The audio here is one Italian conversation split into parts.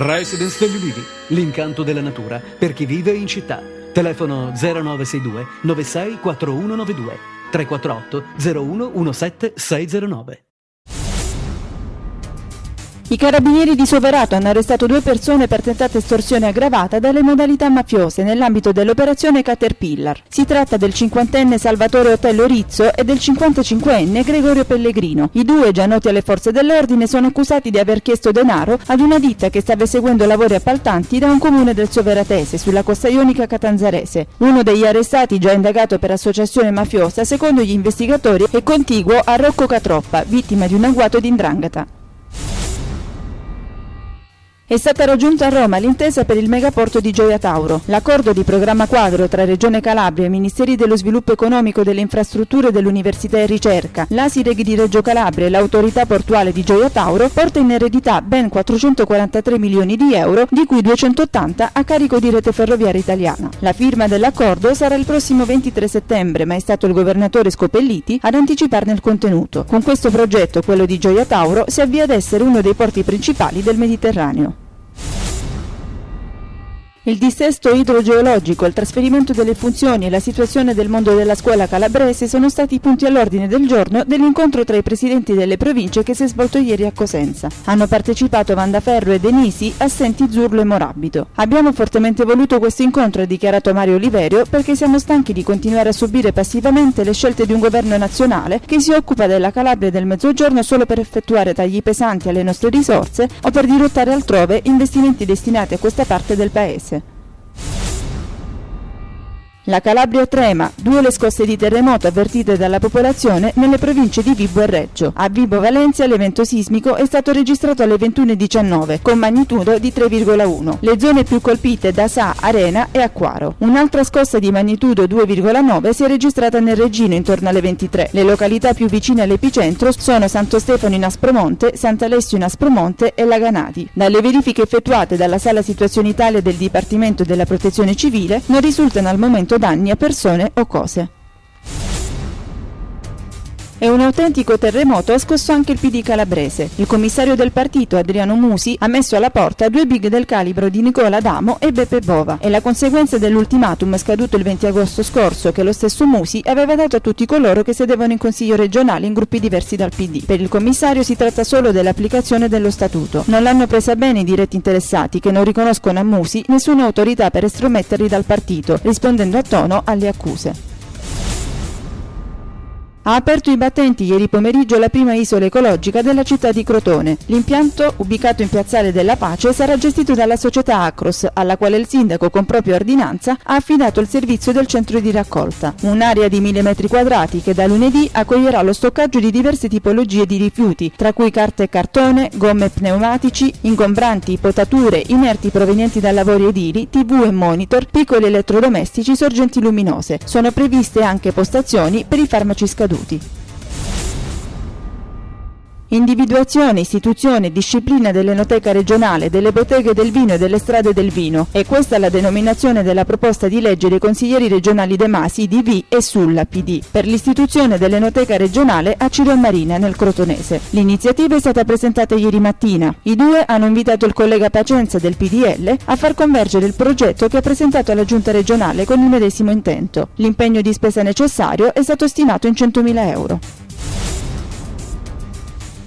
Residence degli Ulivi, l'incanto della natura per chi vive in città. Telefono 0962 96 4192 348 01 17 609. I carabinieri di Soverato hanno arrestato 2 persone per tentata estorsione aggravata dalle modalità mafiose nell'ambito dell'operazione Caterpillar. Si tratta del 50enne Salvatore Otello Rizzo e del 55enne Gregorio Pellegrino. I 2, già noti alle forze dell'ordine, sono accusati di aver chiesto denaro ad una ditta che stava eseguendo lavori appaltanti da un comune del Soveratese, sulla costa ionica catanzarese. Uno degli arrestati, già indagato per associazione mafiosa, secondo gli investigatori è contiguo a Rocco Catroppa, vittima di un agguato di 'ndrangheta. È stata raggiunta a Roma l'intesa per il megaporto di Gioia Tauro. L'accordo di programma quadro tra Regione Calabria, Ministeri dello Sviluppo Economico, delle Infrastrutture, dell'Università e Ricerca, l'Asireg di Reggio Calabria e l'Autorità Portuale di Gioia Tauro porta in eredità ben 443 milioni di euro, di cui 280 a carico di Rete Ferroviaria Italiana. La firma dell'accordo sarà il prossimo 23 settembre, ma è stato il governatore Scopelliti ad anticiparne il contenuto. Con questo progetto, quello di Gioia Tauro, si avvia ad essere uno dei porti principali del Mediterraneo. Il dissesto idrogeologico, il trasferimento delle funzioni e la situazione del mondo della scuola calabrese sono stati i punti all'ordine del giorno dell'incontro tra i presidenti delle province che si è svolto ieri a Cosenza. Hanno partecipato Vandaferro e Denisi, assenti Zurlo e Morabito. Abbiamo fortemente voluto questo incontro, ha dichiarato Mario Oliverio, perché siamo stanchi di continuare a subire passivamente le scelte di un governo nazionale che si occupa della Calabria e del Mezzogiorno solo per effettuare tagli pesanti alle nostre risorse o per dirottare altrove investimenti destinati a questa parte del paese. La Calabria trema, 2 le scosse di terremoto avvertite dalla popolazione nelle province di Vibo e Reggio. A Vibo Valencia l'evento sismico è stato registrato alle 21:19 con magnitudo di 3,1. Le zone più colpite da Sa, Arena e Acquaro. Un'altra scossa di magnitudo 2,9 si è registrata nel Reggino intorno alle 23. Le località più vicine all'epicentro sono Santo Stefano in Aspromonte, Sant'Alessio in Aspromonte e Laganati. Dalle verifiche effettuate dalla Sala Situazione Italia del Dipartimento della Protezione Civile non risultano al momento danni a persone o cose. E un autentico terremoto ha scosso anche il PD calabrese. Il commissario del partito, Adriano Musi, ha messo alla porta 2 big del calibro di Nicola Adamo e Beppe Bova. È la conseguenza dell'ultimatum scaduto il 20 agosto scorso che lo stesso Musi aveva dato a tutti coloro che sedevano in consiglio regionale in gruppi diversi dal PD. Per il commissario si tratta solo dell'applicazione dello statuto. Non l'hanno presa bene i diretti interessati, che non riconoscono a Musi nessuna autorità per estrometterli dal partito, rispondendo a tono alle accuse. Ha aperto i battenti ieri pomeriggio la prima isola ecologica della città di Crotone. L'impianto, ubicato in Piazzale della Pace, sarà gestito dalla società Acros, alla quale il sindaco, con propria ordinanza, ha affidato il servizio del centro di raccolta. Un'area di 1000 metri quadrati che da lunedì accoglierà lo stoccaggio di diverse tipologie di rifiuti, tra cui carta e cartone, gomme e pneumatici, ingombranti, potature, inerti provenienti da lavori edili, TV e monitor, piccoli elettrodomestici, sorgenti luminose. Sono previste anche postazioni per i farmaci scaduti. Individuazione, istituzione e disciplina dell'Enoteca regionale, delle botteghe del vino e delle strade del vino. E questa è la denominazione della proposta di legge dei consiglieri regionali De Masi, DV e Sulla, PD, per l'istituzione dell'Enoteca regionale a Ciro e Marina, nel Crotonese. L'iniziativa è stata presentata ieri mattina. I 2 hanno invitato il collega Pacenza del PDL a far convergere il progetto che ha presentato alla Giunta regionale con il medesimo intento. L'impegno di spesa necessario è stato stimato in 100.000 euro.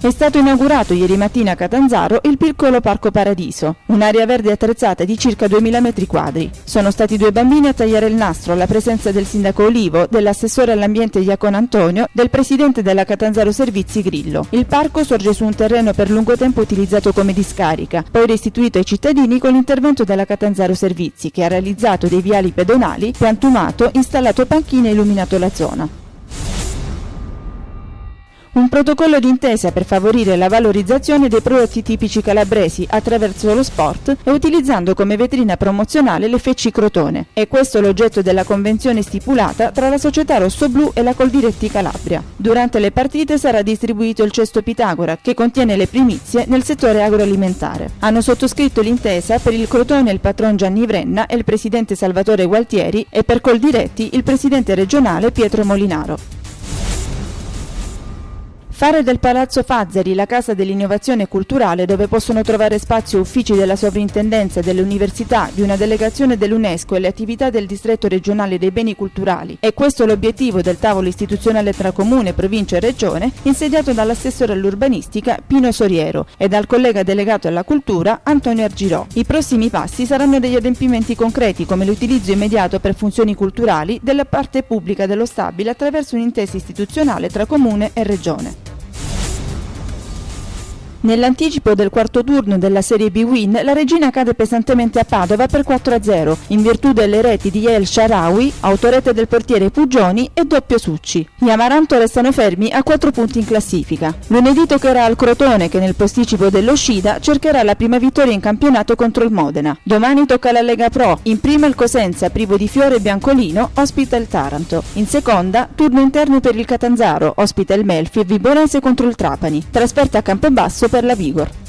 È stato inaugurato ieri mattina a Catanzaro il piccolo Parco Paradiso, un'area verde attrezzata di circa 2000 metri quadri. Sono stati 2 bambini a tagliare il nastro alla presenza del sindaco Olivo, dell'assessore all'ambiente Iacono Antonio, del presidente della Catanzaro Servizi Grillo. Il parco sorge su un terreno per lungo tempo utilizzato come discarica, poi restituito ai cittadini con l'intervento della Catanzaro Servizi, che ha realizzato dei viali pedonali, piantumato, installato panchine e illuminato la zona. Un protocollo d'intesa per favorire la valorizzazione dei prodotti tipici calabresi attraverso lo sport e utilizzando come vetrina promozionale le Fecci Crotone. È questo l'oggetto della convenzione stipulata tra la società Rossoblu e la Coldiretti Calabria. Durante le partite sarà distribuito il cesto Pitagora, che contiene le primizie nel settore agroalimentare. Hanno sottoscritto l'intesa per il Crotone il patron Gianni Vrenna e il presidente Salvatore Gualtieri e per Coldiretti il presidente regionale Pietro Molinaro. Fare del Palazzo Fazzari la casa dell'innovazione culturale dove possono trovare spazio uffici della sovrintendenza delle università, di una delegazione dell'UNESCO e le attività del distretto regionale dei beni culturali. E questo è l'obiettivo del tavolo istituzionale tra Comune, Provincia e Regione, insediato dall'assessore all'urbanistica Pino Soriero e dal collega delegato alla cultura Antonio Argirò. I prossimi passi saranno degli adempimenti concreti come l'utilizzo immediato per funzioni culturali della parte pubblica dello stabile attraverso un'intesa istituzionale tra Comune e Regione. Nell'anticipo del quarto turno della Serie B Win, la Regina cade pesantemente a Padova per 4-0, in virtù delle reti di El Shaarawy, autorete del portiere Pugioni e doppio Succi. Gli Amaranto restano fermi a 4 punti in classifica. Lunedì toccherà al Crotone che nel posticipo dello Scida cercherà la prima vittoria in campionato contro il Modena. Domani tocca alla Lega Pro, in prima il Cosenza, privo di Fiore e Biancolino, ospita il Taranto. In seconda, turno interno per il Catanzaro, ospita il Melfi e Vibonese contro il Trapani. Trasferta a Campobasso per la Vigor.